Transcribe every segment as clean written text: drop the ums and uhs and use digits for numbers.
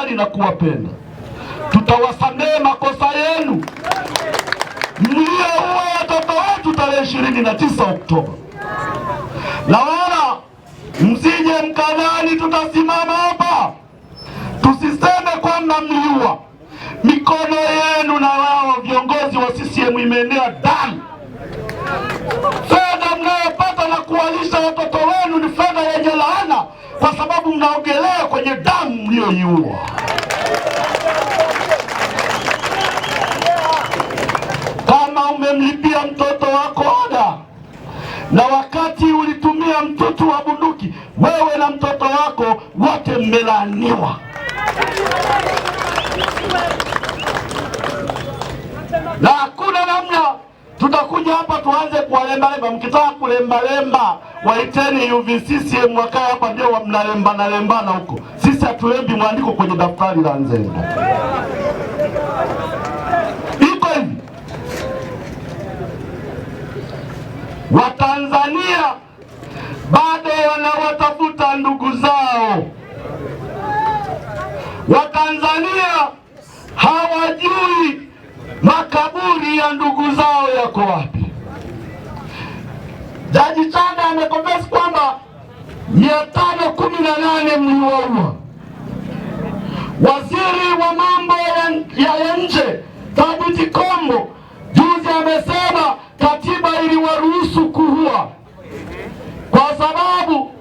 kuwajali na kuwapenda. Tutawasamehe makosa yenu mlioua watoto wetu tarehe 29 Oktoba, na wala msije mkadhani tutasimama hapa tusiseme kwamba mliua. Mikono yenu na wao viongozi wa CCM imeenea damu. Fedha mnayopata na kuwalisha watoto wenu ni fedha yenye laana, kwa sababu mnaogelea kwenye damu mlioiua. Kama umemlipia mtoto wako ada, na wakati ulitumia mtutu wa bunduki, wewe na mtoto wako wote mmelaaniwa. Na hakuna namna tutakuja hapa tuanze kuwalemba-lemba. Mkitaka kulemba-lemba, waiteni UVCCM wakae hapa ndio mnalemba-lembana huko. Sisi hatulembi mwandiko kwenye daftari la Nzendo. Iko hivi. Watanzania bado wanawatafuta ndugu zao. Watanzania hawajui makaburi ya ndugu zao yako wapi. Jaji Chande amekonfesi kwamba 518 mliwaua. Waziri wa mambo ya nje Thabiti Kombo juzi amesema katiba iliwaruhusu kuua, kwa sababu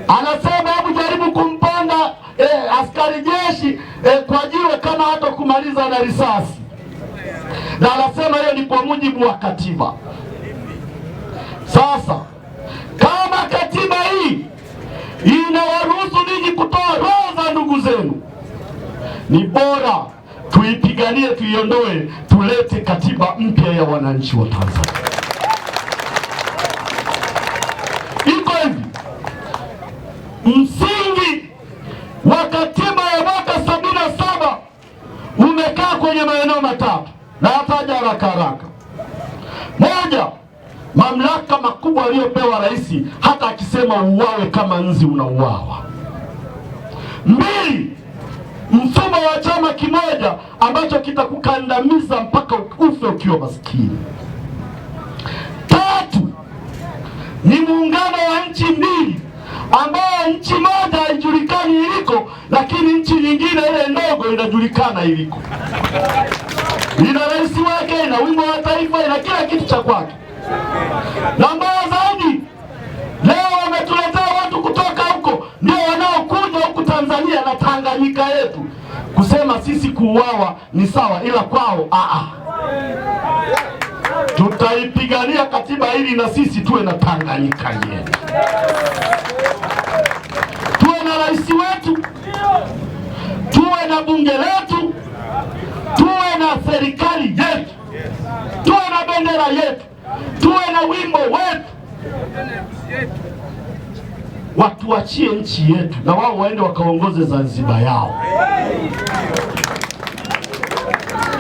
anasema hebu jaribu kumpanda askari jeshi kwa jiwe kama hata kumaliza na risasi, na anasema hiyo ni kwa mujibu wa katiba. Sasa kama katiba hii inawaruhusu ninyi kutoa roho za ndugu zenu, ni bora tuipiganie, tuiondoe, tulete katiba mpya ya wananchi wa Tanzania. Iko hivi, msingi wa katiba ya mwaka 77 umekaa kwenye maeneo matatu, na yataja haraka haraka. Moja, mamlaka makubwa aliyopewa rais, hata akisema uwawe kama nzi unauawa. Mbili, mfumo wa chama kimoja ambacho kitakukandamiza mpaka ufe ukiwa maskini. Tatu, ni muungano wa nchi mbili ambao nchi moja haijulikani iliko, lakini nchi nyingine ile ndogo inajulikana iliko. Ina rais wake, ina wimbo wa taifa, ina kila kitu cha kwake. Na mbaya zaidi, leo wametuletea watu kutoka huko ndio wanaokuja huku Tanzania na Tanganyika yetu kusema sisi kuuawa ni sawa, ila kwao Tutaipigania katiba hili na sisi tuwe na Tanganyika yetu, tuwe na rais wetu, tuwe na bunge letu, tuwe na serikali yetu, tuwe na bendera yetu, tuwe na wimbo wetu. Watu wachie nchi yetu na wao waende wakaongoze Zanzibar yao.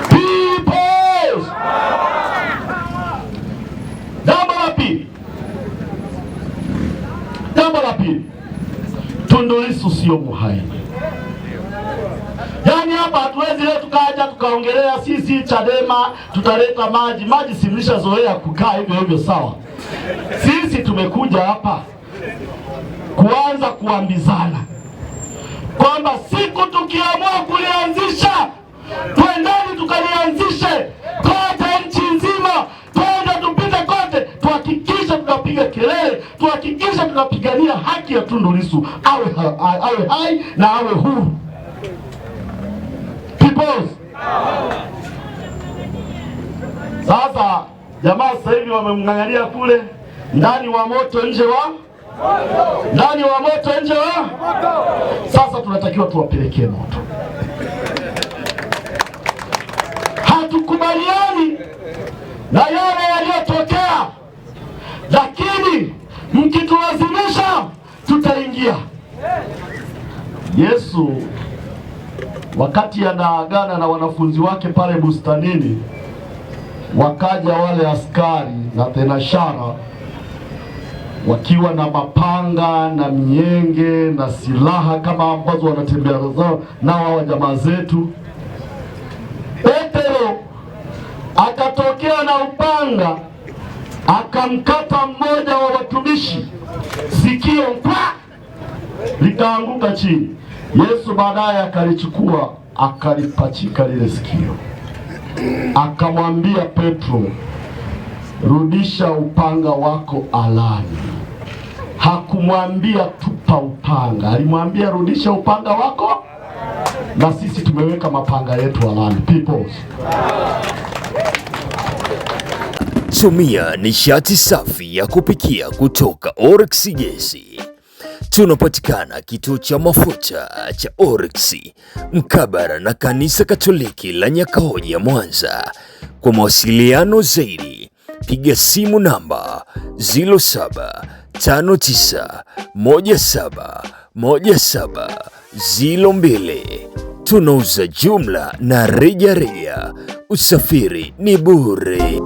Peoples! Jambo la pili, Tundu Lissu sio muhaini. Yaani hapa hatuwezi leo tukaja tukaongelea sisi Chadema tutaleta maji si mlishazoea kukaa hivyo sawa. Sisi tumekuja hapa kuanza kuambizana kwamba siku tukiamua kulianzisha, twendeni tukalianzishe kote nchi nzima, twende tupite kote, tuhakikisha tunapiga kelele, tuhakikisha tunapigania haki ya Tundu Lissu awe hai na awe huru. Peoples. Sasa jamaa sasa hivi wamemng'ang'ania kule ndani wa moto nje wa ndani wa moto nje wa. Sasa tunatakiwa tuwapelekee moto. Hatukubaliani na yale yaliyotokea, lakini mkitulazimisha tutaingia. Yesu wakati anaagana na wanafunzi wake pale bustanini, wakaja wale askari na tena shara wakiwa na mapanga na mienge na silaha kama ambazo wanatembea nao hawa jamaa zetu. Petro akatokea na upanga akamkata mmoja wa watumishi sikio, likaanguka chini. Yesu baadaye akalichukua akalipachika lile sikio, akamwambia Petro, rudisha upanga wako alani. Hakumwambia tupa upanga, alimwambia rudisha upanga wako. Na sisi tumeweka mapanga yetu alani. People, tumia nishati safi ya kupikia kutoka Oryx Gesi. Tunapatikana kituo cha mafuta cha Oryx mkabara na kanisa Katoliki la Nyakahoja, Mwanza. Kwa mawasiliano zaidi piga simu namba 0759171702. Tunauza jumla na rejareja, usafiri ni bure.